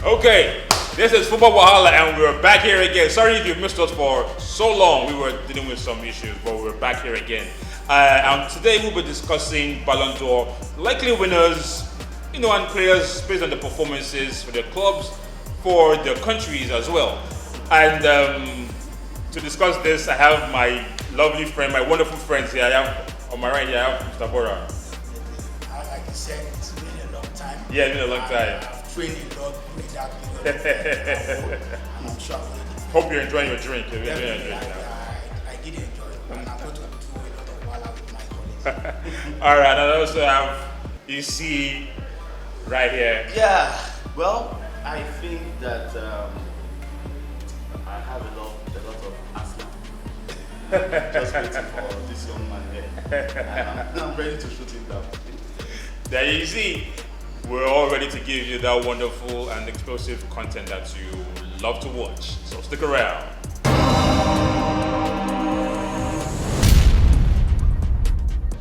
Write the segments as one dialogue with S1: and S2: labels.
S1: Okay, this is Football Wahala, and we're back here again. Sorry if you missed us for so long. We were dealing with some issues, but we're back here again. And today we'll be discussing Balon d'Or, likely winners, and players based on the performances for their clubs, for their countries as well. And to discuss this, I have my lovely friend, my wonderful friends here. I have on my right here, I have Mr. Bora.
S2: Like you said, it's been a long time.
S1: Yeah, it's been a long time.
S2: I've trained a lot with that period. I'm sure.
S1: Hope you're enjoying your drink. You're enjoying your
S2: Definitely,
S1: drink now.
S2: I did enjoy it, and I'm going to do a lot of Wahala with my colleagues.
S1: All right, and I also have EC right here.
S3: Yeah, well, I think that I have a lot of asthma. Just waiting for this young man here. I'm ready to shoot him down.
S1: There you see, we're all ready to give you that wonderful and explosive content that you love to watch. So stick around.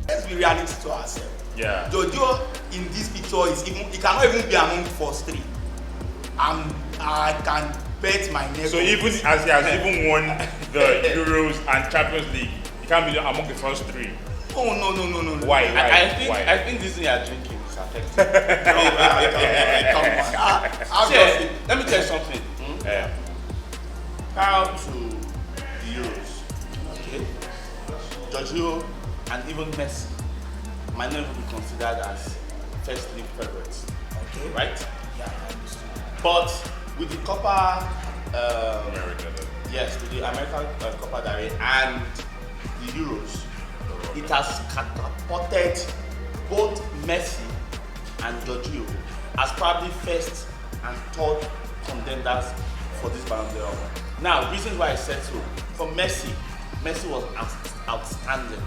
S2: Let's be realistic to ourselves.
S1: Yeah.
S2: Jojo in this picture he cannot even be among the first three. I can bet my neck.
S1: So even as he has even won the Euros and Champions League, he can't be among the first three.
S2: Oh no.
S1: Why?
S3: I think this thing you are drinking is affecting.
S2: Come on.
S3: See, let me tell you something.
S1: Yeah.
S3: Proud to the Euros. Okay. Giorgio and even Messi might not even be considered as first league favorites.
S2: Okay.
S3: Right?
S2: Yeah, I understand.
S3: But with the Copa,
S1: America.
S3: yes, with the American Copa del Rey and the Euros, it has catapulted both Messi and Giorgio as probably first and third contenders for this Balon d'Or. Now, reasons why I said so. For Messi was outstanding.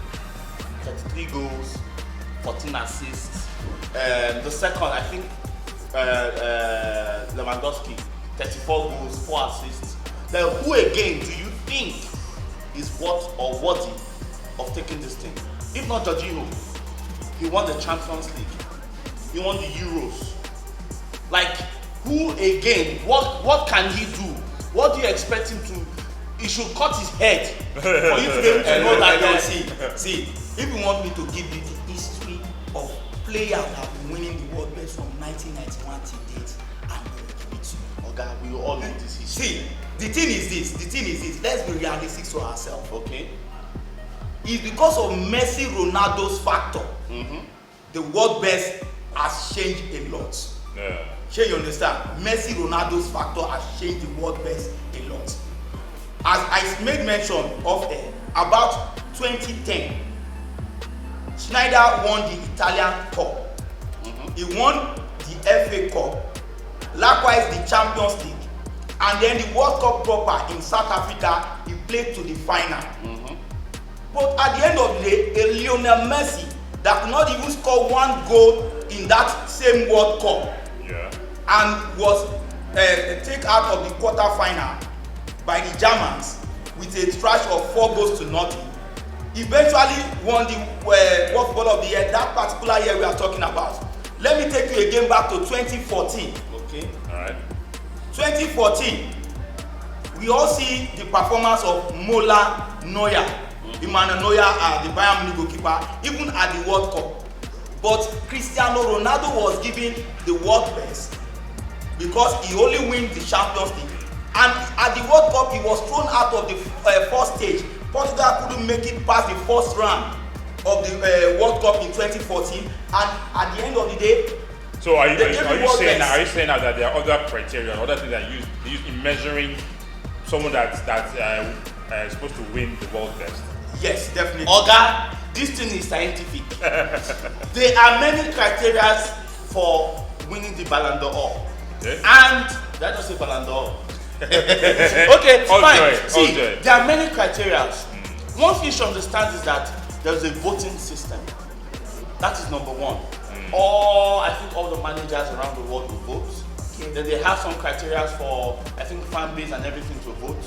S3: 33 goals, 14 assists. The second, I think, Lewandowski, 34 goals, 4 assists. Then who again do you think is worthy of taking this thing? If not Jorginho, he won the Champions League, he won the Euros. Like, who again? What can he do? What do you expect him to? He should cut his head
S2: For you to be able to know that, see, if you want me to give you the history of players that have been winning the world best from 1991 till date, I'm going to give it to you.
S3: Oh God, we all know this history.
S2: See, the thing is this. Let's be realistic to ourselves.
S3: Okay.
S2: It's because of Messi Ronaldo's factor. The world best has changed a lot.
S1: Yeah.
S2: Sure, you understand? Messi Ronaldo's factor has changed the world best a lot. As I made mention of about 2010, Schneider won the Italian Cup. He won the FA Cup, likewise the Champions League, and then the World Cup proper in South Africa. He played to the final. But at the end of the day, a Lionel Messi that could not even score one goal in that same World Cup, and was taken out of the quarter-final by the Germans with a thrash of 4 goals to nothing. Eventually won the World Footballer of the Year, that particular year we are talking about. Let me take you again back to 2014.
S3: Okay.
S1: All right.
S2: 2014, we all see the performance of Mola Neuer, Emmanuel Neuer, the Bayern Munich goalkeeper, even at the World Cup. But Cristiano Ronaldo was given the world best because he only wins the Champions League. And at the World Cup, he was thrown out of the first stage. Portugal couldn't make it past the first round of the World Cup in 2014. And at the end of the day,
S1: so are you saying now that there are other criteria, other things that you use in measuring someone that's supposed to win the world best?
S2: yes, definitely.
S3: Oga, this thing is scientific. There are many criteria for winning the Balon d'Or.
S1: Okay.
S3: And did I just say Balon d'Or? Okay, fine. See, there are many criteria. One thing you should understand is that there's a voting system. That is number one. I think all the managers around the world will vote. Okay. Then they have some criteria for, I think, fan base and everything to vote.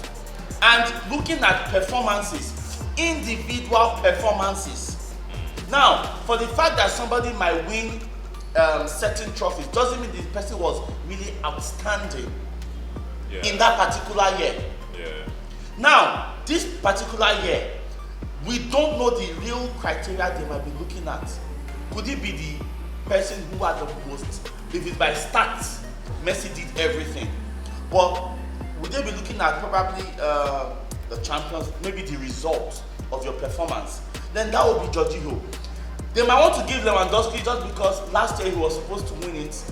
S3: And looking at performances, individual performances. Now, for the fact that somebody might win certain trophies doesn't mean the person was really outstanding in
S1: Yeah.
S3: that particular year.
S1: Yeah.
S3: Now, this particular year, we don't know the real criteria they might be looking at. Could it be the person who had the most? If it's by stats, Messi did everything. But would they be looking at probably the champions, maybe the results of your performance? Then that would be Jorginho. They might want to give Lewandowski just because last year he was supposed to win it.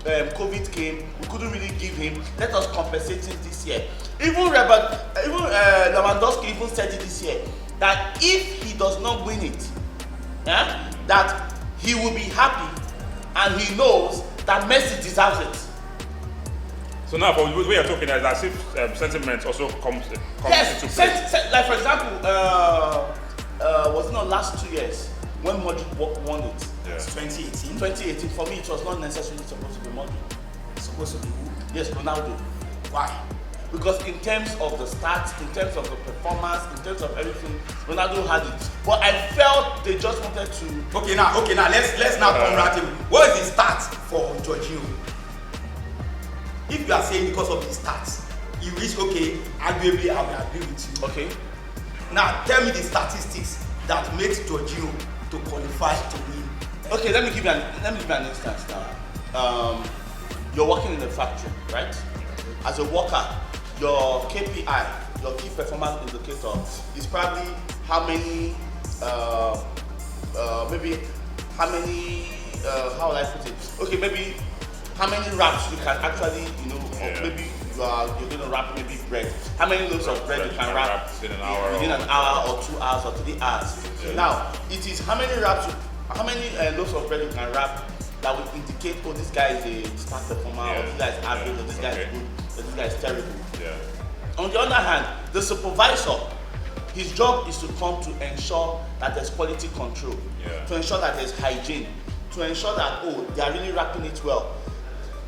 S3: COVID came, we couldn't really give him. Let us compensate him this year. Even Lewandowski even said it this year that if he does not win it, that he will be happy and he knows that Messi deserves it.
S1: So now, from the way you're talking, is as if sentiment also comes into play.
S3: Like for example, was it not last 2 years when Modric won it?
S1: Yeah.
S2: 2018.
S3: 2018, for me, it was not necessarily supposed to be Modric.
S2: It's supposed to be who?
S3: Yes, Ronaldo.
S2: Why?
S3: Because in terms of the stats, in terms of the performance, in terms of everything, Ronaldo had it. But I felt they just wanted to.
S2: Okay, now let's now come right in. What is the stats for Jorginho? If you are saying because of the stats, you reach arguably I will agree with you.
S3: Okay.
S2: Now tell me the statistics that makes Jorginho to qualify to win.
S3: Okay, let me give you an instance now. You're working in a factory, right? As a worker, your KPI, your key performance indicator, is probably how many, how will I put it? Okay, maybe how many wraps you can actually, or maybe you're going to wrap maybe bread. How many loaves of bread you can wrap
S1: within an hour
S3: or 2 hours or 3 hours.
S1: Yeah.
S3: Now, it is how many loaves of bread you can wrap that will indicate, oh, this guy is a star performer, or this guy is average, or this guy is good, or this guy is terrible.
S1: Yeah.
S3: On the other hand, the supervisor, his job is to come to ensure that there's quality control, to ensure that there's hygiene, to ensure that, they are really wrapping it well.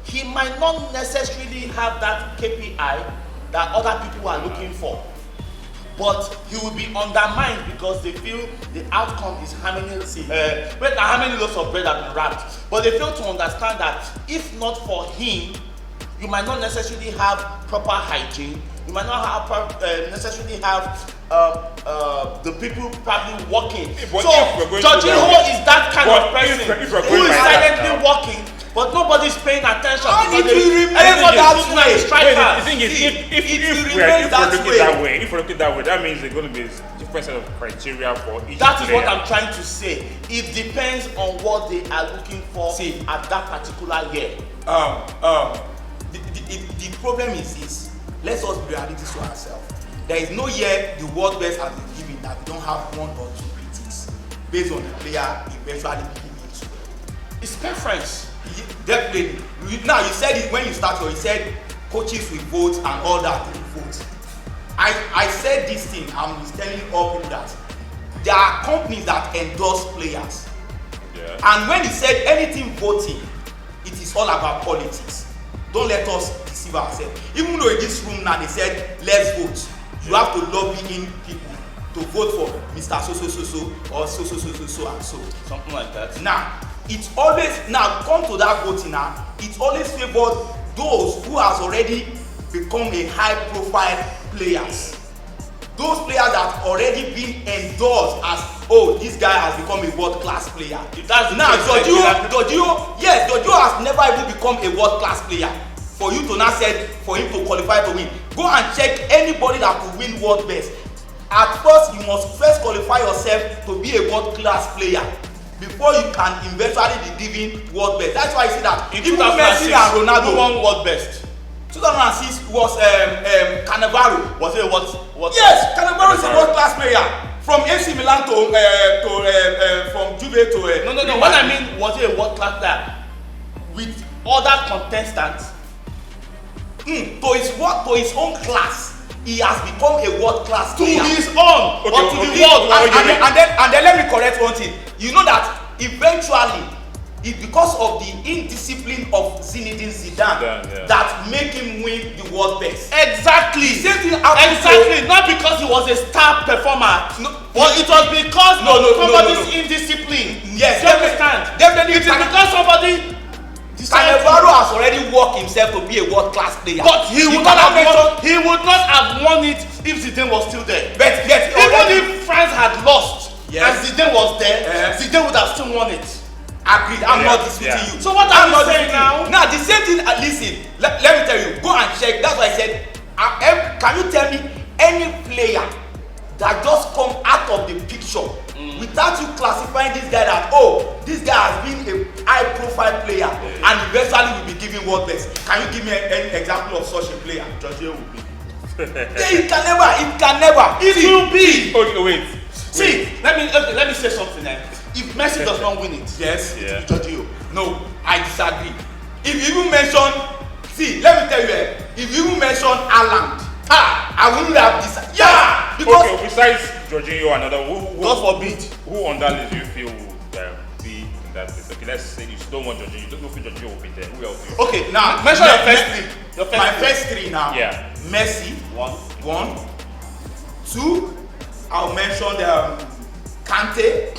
S3: He might not necessarily have that KPI that other people are looking for, but he will be undermined because they feel the outcome is how many loaves of bread have been wrapped. But they fail to understand that if not for him, you might not necessarily have proper hygiene. You might not have necessarily have the people probably working. So Jorginho is that kind of person who is silently working, but nobody's paying attention.
S2: And it will remain that way.
S1: The thing is, if we're looking that way, that means there's going to be a different set of criteria for each
S3: That is
S1: player.
S3: what I'm trying to say. It depends on what they are looking for at that particular year.
S2: The problem is this. Let's us be realistic to ourselves. There is no year the world best has been given that we don't have 1 or 2 critics based on the player eventually being into.
S3: It's preference.
S2: Definitely. Now you said it when you started. You said coaches will vote and all that will vote. I said this thing. I'm telling all people that there are companies that endorse players.
S1: Yeah.
S2: And when he said anything voting, it is all about politics. Don't let us deceive ourselves. Even though in this room now they said let's vote, you have to lobby in people to vote for Mr. So or so and so.
S3: Something like that.
S2: Now, it's always come to that voting now. It always favors those who has already become a high-profile players. Those players that already been endorsed as this guy has become a world-class player. Jorginho has never even become a world-class player. For you to now say for him to qualify to win, go and check anybody that could win world best. At first, you must first qualify yourself to be a world-class player before you can eventually be given world best. That's why you see that even Messi and Ronaldo
S3: won world best.
S2: 2006 was Cannavaro.
S3: Was it what?
S2: Yes, Cannavaro is a world-class player from AC Milan to from Juve to.
S3: No. What I mean, was it a world-class player with other contestants?
S2: To his own class, he has become a world-class player.
S3: To his own, but to the world.
S2: And then let me correct one thing. You know that eventually, it's because of the indiscipline of Zinedine Zidane that make him win the world best.
S3: Exactly.
S2: Same thing happened.
S3: Exactly. Not because he was a star performer.
S2: No,
S3: but it was because of somebody's indiscipline.
S2: Yes,
S3: Do you understand?
S2: Definitely.
S3: It is because somebody decided.
S2: Cannavaro has already worked himself to be a world-class player.
S3: But he would not have won it if Zidane was still there.
S2: But
S3: even if France had lost
S2: yes.
S3: and Zidane was there,
S2: yes.
S3: Zidane would have still won it.
S2: Agreed. I'm not disputing you.
S3: So what are you saying now?
S2: Now the same thing. Listen, let me tell you. Go and check. That's why I said. Can you tell me any player that just come out of the picture without you classifying this guy that this guy has been a high-profile player and eventually will be given world best? Can you give me any example of such a player?
S3: Jorginho will be.
S2: It can never. It will be.
S1: Okay, wait.
S3: See, let me say something. If Messi does not win it,
S2: yes,
S3: it will be Jorginho.
S2: No, I disagree. If you even mention, let me tell you, if you even mention Haaland, I wouldn't have decided. Yeah, because
S1: okay, besides Jorginho, another
S3: God forbid,
S1: who on that list do you feel would be in that place? Okay, let's say you don't want Jorginho, you don't feel Jorginho will be there. Who else?
S3: Okay, now mention your first three.
S2: My first three now.
S1: Yeah.
S2: Messi, one. Two, I'll mention Kante.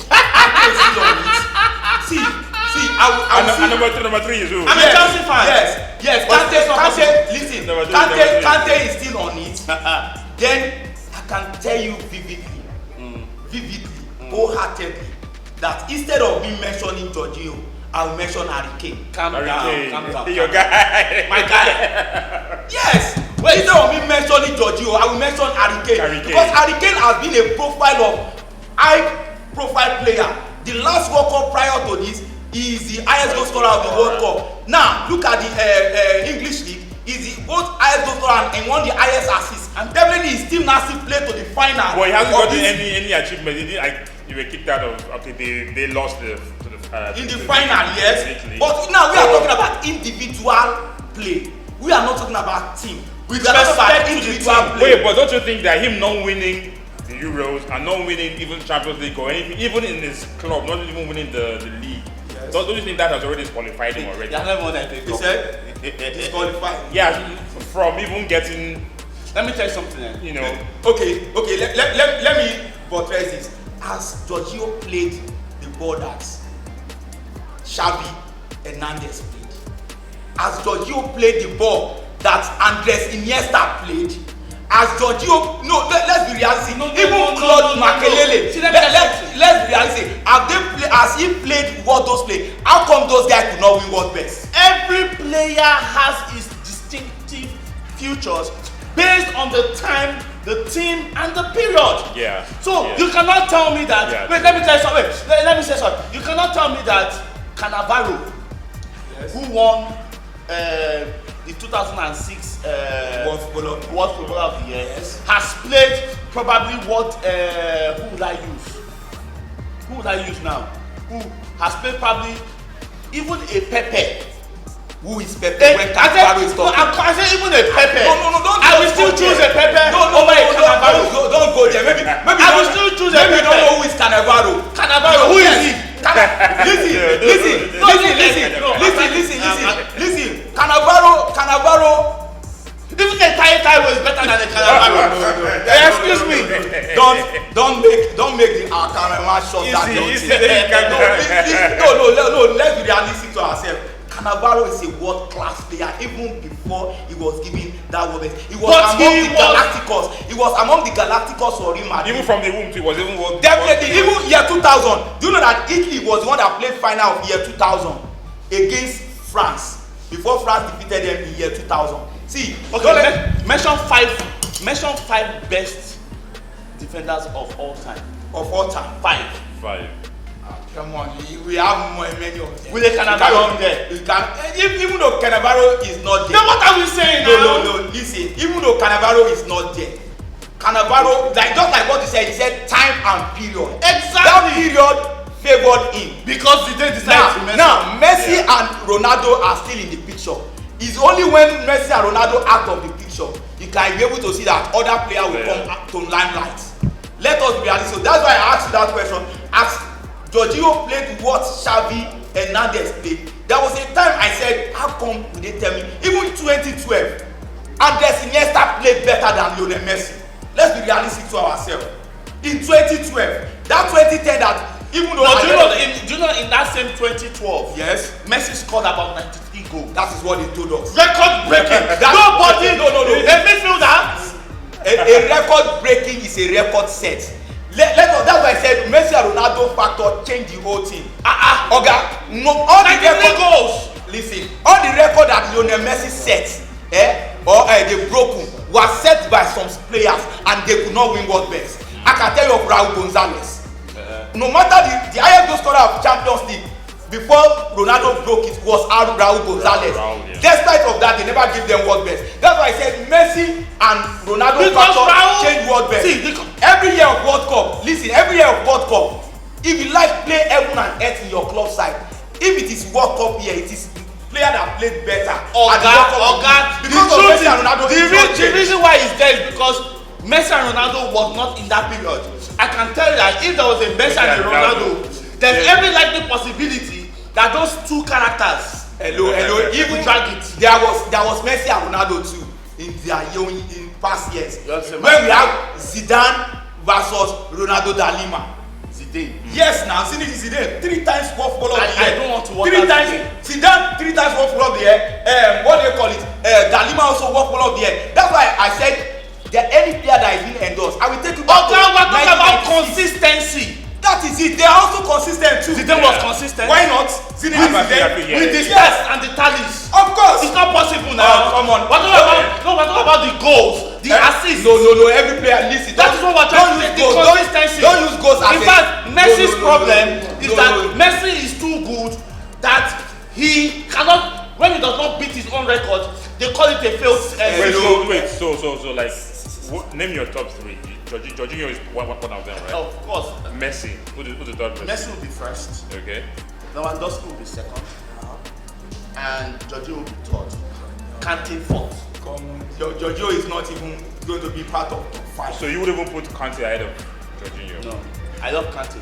S2: See,
S1: number three is who?
S3: I'm a Chelsea fan.
S2: Yes. Kante. Listen, Kante is still on it. Then I can tell you vividly, wholeheartedly, that instead of me mentioning Jorginho, I will mention Harry Kane.
S3: Calm down.
S1: Your guy.
S3: My guy.
S2: Yes. Instead of me mentioning Jorginho, I will mention Harry Kane. Because Harry Kane has been a high-profile player. The last World Cup prior to this, he is the highest goal scorer of the World Cup. Now, look at the English League. He's the both highest goal scorer and won the highest assists. And definitely, he still now played to the final.
S1: But he hasn't gotten any achievement. He were kicked out of. Okay, they lost in the
S2: final, yes. But now we are talking about individual play. We are not talking about team.
S3: With respect to
S2: individual play.
S1: Wait, but don't you think that him not winning the Euros and not winning even Champions League or anything, even in his club, not even winning the league, yes. Don't you think that has already disqualified him already?
S3: Yeah, never won anything.
S2: He said disqualified.
S1: Yeah, from even getting.
S3: Let me tell you something.
S1: You know.
S2: Okay. Let me buttress this. Has Jorginho played the ball that Xavi Hernandez played? Has Jorginho played the ball that Andres Iniesta played? As Jorginho, let's be realistic. Even Claude Makelele. Let's be realistic. Has he played what those play? How come those guys could not win world best?
S3: Every player has his distinctive futures based on the time, the team, and the period.
S1: Yeah.
S3: So you cannot tell me that.
S1: Yeah.
S3: Wait, let me tell you something. Let me say something. You cannot tell me that Cannavaro,
S2: yes,
S3: who won the 2006
S2: World Footballer
S3: of the Year, yes, has played probably what? Who would I use now? Who has played probably even a Pepe?
S2: Who is Pepe? When Cannavaro is talking.
S3: I said even a Pepe.
S2: No, don't.
S3: I will still choose a Pepe over a Cannavaro.
S2: Don't go there. Maybe
S3: I will still choose a Pepe.
S2: Maybe you don't know who is Cannavaro.
S3: Who is he?
S2: Listen. Cannavaro.
S3: Even a Tayo is better than a Cannavaro. Excuse me.
S2: Don't make the cameraman shut that down. No. Let's be realistic to ourselves. Cannavaro is a world-class player even before he was given that world best. He was among the Galacticos for Real Madrid.
S1: Even from the womb, he was even world.
S2: Definitely, even year 2000. Do you know that Italy was the one that played final of year 2000 against France before France defeated them in year 2000? See,
S3: okay, mention five best defenders of all time. Five.
S2: Come on, we have many of them.
S3: With a Cannavaro there.
S2: Even though Cannavaro is not there.
S3: Then what are we saying now?
S2: No, listen. Even though Cannavaro is not there, Cannavaro, just like what you said, he said time and period.
S3: Exactly.
S2: That period favored him.
S3: Because he didn't decide to Messi.
S2: Now, Messi and Ronaldo are still in the picture. It's only when Messi and Ronaldo out of the picture, you can be able to see that other player will come to limelight. Let us be realistic. So that's why I asked you that question. Jorginho played what Xavi Hernandez played. There was a time I said, how come would they tell me? Even 2012, Andres Iniesta played better than Lionel Messi. Let's be realistic to ourselves. In 2012, that 2010 that Even though
S3: But do you know in that same 2012,
S2: yes,
S3: Messi scored about 93 goals.
S2: that is what they told us.
S3: Record breaking. Nobody. No. A midfielder.
S2: A record breaking is a record set. Let us, that's why I said Messi and Ronaldo factor change the whole thing. Oga, no, all the record
S3: goals.
S2: Listen, all the record that Lionel Messi set, they broken, was set by some players and they could not win world best. I can tell you of Raul Gonzalez. No matter the highest goal scorer of Champions League before Ronaldo broke it was Raul Gonzalez.
S1: Yeah.
S2: Despite of that, they never give them world best. That's why I said Messi and Ronaldo change world best. Every year of World Cup, listen, every year of World Cup, if you like play heaven and earth in your club side, if it is World Cup year, it is player that played better.
S3: The reason why it's there is because Messi and Ronaldo was not in that period. I can tell you that if there was a Messi and a Ronaldo, there's every likely possibility that those two characters
S2: even
S3: drag it.
S2: There was Messi and Ronaldo too in their in past years. When we have Zidane versus Ronaldo da Lima.
S3: Zidane.
S2: Yes, now Zidane 3 times World Footballer of the Year.
S3: I don't want to watch
S2: 3 times Zidane 3 times World Footballer of the Year. What do you call it? Da Lima also World Footballer of the Year. That's why I said that any player that is being endorsed, I will take you back to
S3: we're talking about consistency.
S2: That is it. They are also consistent too.
S3: Zidane was consistent.
S2: Why not?
S3: With the stats and the tallies.
S2: Of course.
S3: It's not possible now.
S2: Come on.
S3: We're talking about the goals, the assists.
S2: No. Every player listen.
S3: That is what we're trying to say. The consistency.
S2: Don't use goals as
S3: in fact, Messi's problem is that Messi is too good that he cannot. When he does not beat his own record, they call it a failed.
S1: Wait. So like, name your top 3. Jorginho is one of them, right?
S3: Of course.
S1: Messi. Who's the third person?
S3: Messi will be first.
S1: Okay.
S3: Lewandowski will be second. And Jorginho will be third. Kante fourth.
S2: Jorginho is not even going to be part of top 5.
S1: So you would even put Kante ahead of Jorginho?
S3: No. I love Kante.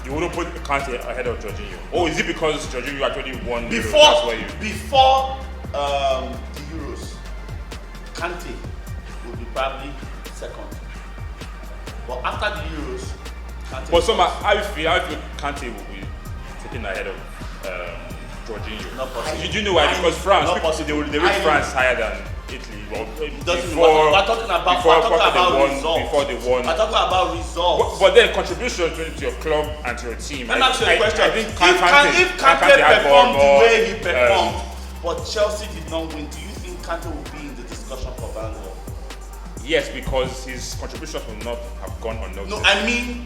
S1: You wouldn't put Kante ahead of Jorginho? Oh, is it because Jorginho actually won the
S3: Euros? Before the Euros, Kante will be probably second. But after the Euros, Kante.
S1: But somehow, I feel Kante will be taken ahead of Jorginho.
S3: Not possible.
S1: Did you know why? Because France, they rate France higher than Italy. Well,
S3: we're talking about results.
S1: Before they won.
S3: We're talking about results.
S1: But then contribution to your club and to your team.
S3: Let me ask you a question.
S1: I think
S3: if Kante performed the way he performed, but Chelsea did not win, do you think Kante will be in the discussion for Balon d'Or?
S1: Yes, because his contributions will not have gone unnoticed.
S3: No, I mean,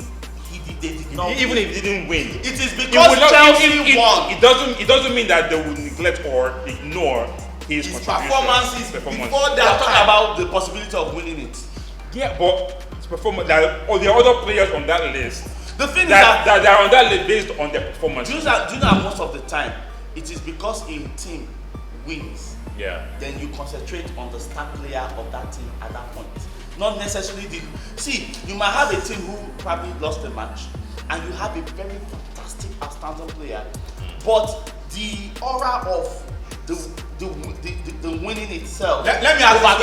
S3: they did not
S1: even
S3: win.
S1: if he didn't win.
S3: It is because Chelsea won.
S1: It doesn't mean that they will neglect or ignore his
S2: performances before that.
S3: They're talking about the possibility of winning it.
S1: Yeah, but his performance, all the other players on that list,
S3: the thing
S1: that they are on that list based on their performance.
S3: Do you know most of the time it is because a team wins.
S1: Yeah.
S3: Then you concentrate on the star player of that team at that point. Not necessarily you might have a team who probably lost the match and you have a very fantastic, outstanding player, but the aura of the winning itself.
S2: Let me ask you a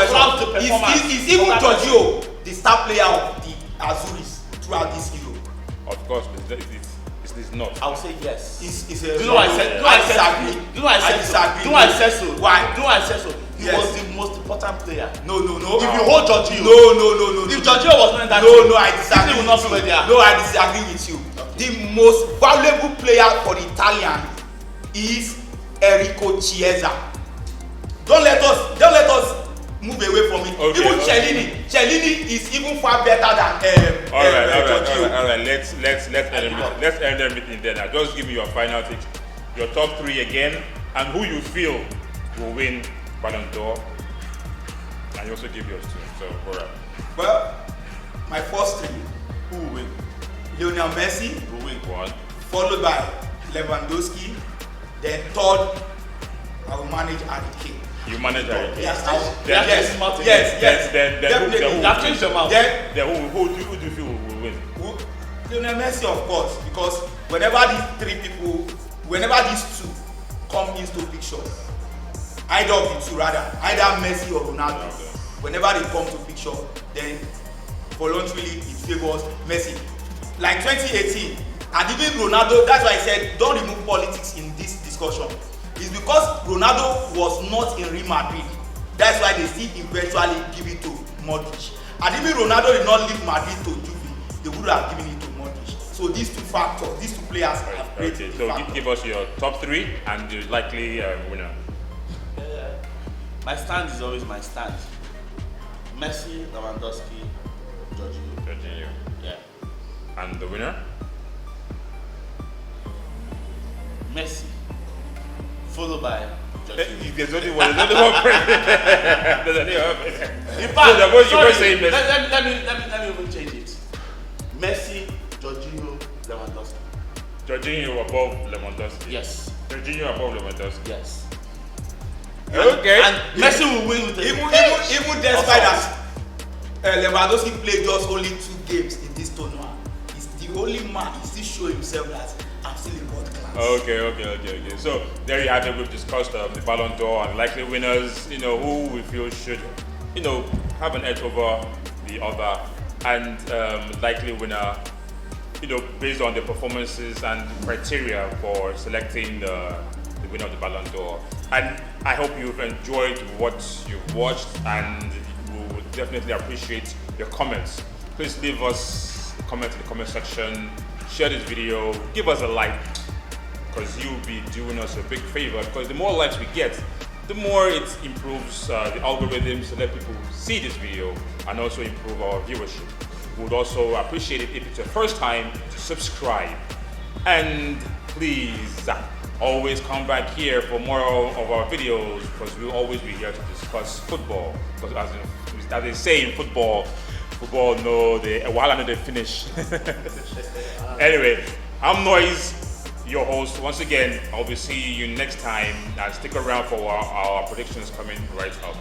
S2: question. Is even Jorginho the star player of the Azuris throughout this Euro?
S1: Of course, it's not.
S3: I would say yes.
S2: Do you know why I said so? Why?
S3: Do you know why I said so? He was the most important player.
S2: No.
S3: If you hold Jorginho.
S2: No.
S3: If Jorginho was not in that
S2: team, I disagree.
S3: He will not be where they are.
S2: No, I disagree with you. Okay. The most valuable player for the Italian is Enrico Chiesa. Don't let us move away from it. Okay, even Cellini is even far better than
S1: all right. Let's end everything there. Now, just give me your final take, your top 3 again, and who you feel will win Balon d'Or, and you also give yours too. So, alright.
S2: Well, my first 3, who will win? Lionel Messi
S1: will win 1,
S2: followed by Lewandowski, then third, I will manage Harry Kane.
S1: You manage Harry Kane?
S2: Yes.
S1: Then who do you feel will win?
S2: Lionel Messi, of course, because whenever these two come into picture, either of the two either Messi or Ronaldo, whenever they come to picture, then voluntarily it favors Messi. Like 2018, And even Ronaldo, that's why I said don't remove politics in this discussion. It's because Ronaldo was not in Real Madrid. That's why they still eventually give it to Modric. And even Ronaldo did not leave Madrid to Juve, they would have given it to Modric. So these two factors, these two players have created.
S1: Okay, so give us your top 3 and the likely winner.
S3: My stand is always my stand. Messi, Lewandowski,
S1: Jorginho.
S3: Yeah.
S1: And the winner?
S3: Messi, followed by Jorginho.
S1: There's only one. There's only one person. There's only one person.
S3: In fact,
S1: So you were saying Messi.
S3: let me even change it. Messi, Jorginho, Lewandowski.
S1: Jorginho above Lewandowski.
S3: Yes.
S1: Jorginho above Lewandowski.
S3: Yes.
S1: Okay.
S3: And Messi will win with
S2: Even despite that, Lewandowski played just only 2 games in this tournament. He's the only man. He still show himself that I'm still in world class.
S1: Okay. So there you have it. We've discussed the Balon d'Or and likely winners. You know who we feel should, have an edge over the other, and likely winner. Based on the performances and criteria for selecting the winner of the Balon d'Or. And I hope you've enjoyed what you've watched, and we would definitely appreciate your comments. Please leave us a comment in the comment section, share this video, give us a like, because you'll be doing us a big favor, because the more likes we get, the more it improves the algorithms to let people see this video and also improve our viewership. We would also appreciate it if it's your first time to subscribe. And please always come back here for more of our videos, because we'll always be here to discuss football. Because as they say in football no, wahala no they finish. Anyway, I'm Noise, your host. Once again, I'll be seeing you next time, and stick around for our predictions coming right up.